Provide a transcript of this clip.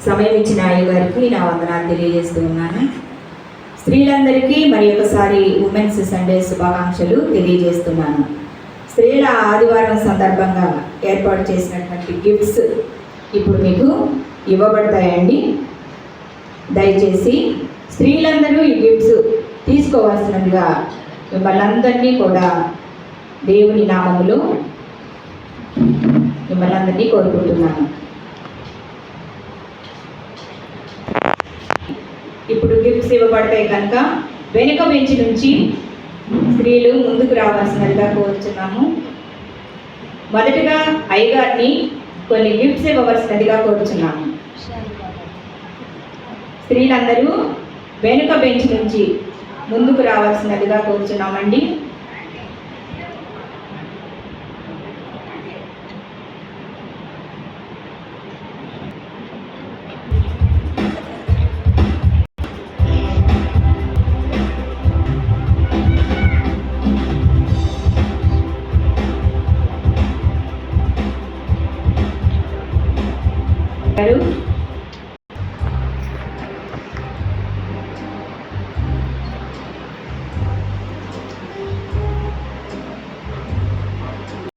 సమయం ఇచ్చిన అయ్య గారికి నా వందనాలు తెలియజేస్తూ ఉన్నాను. స్త్రీలందరికీ మరి ఒకసారి ఉమెన్స్ సండే శుభాకాంక్షలు తెలియజేస్తున్నాను. స్త్రీల ఆదివారం సందర్భంగా ఏర్పాటు చేసినటువంటి గిఫ్ట్స్ ఇప్పుడు మీకు ఇవ్వబడతాయండి. దయచేసి స్త్రీలందరూ ఈ గిఫ్ట్స్ తీసుకోవాల్సినదిగా మిమ్మల్ని అందరినీ కూడా దేవుని నామములో మిమ్మల్ని అందరినీ కోరుకుంటున్నాను. ఇప్పుడు గిఫ్ట్స్ ఇవ్వబడతాయి కనుక వెనుక బెంచ్ నుంచి స్త్రీలు ముందుకు రావాల్సినదిగా కోరుచున్నాము. మొదటిగా అయ్యగారిని కొన్ని గిఫ్ట్స్ ఇవ్వవలసినదిగా కోరుచున్నాము. స్త్రీలందరూ వెనుక బెంచ్ నుంచి ముందుకు రావాల్సినదిగా కోరుచున్నామండి.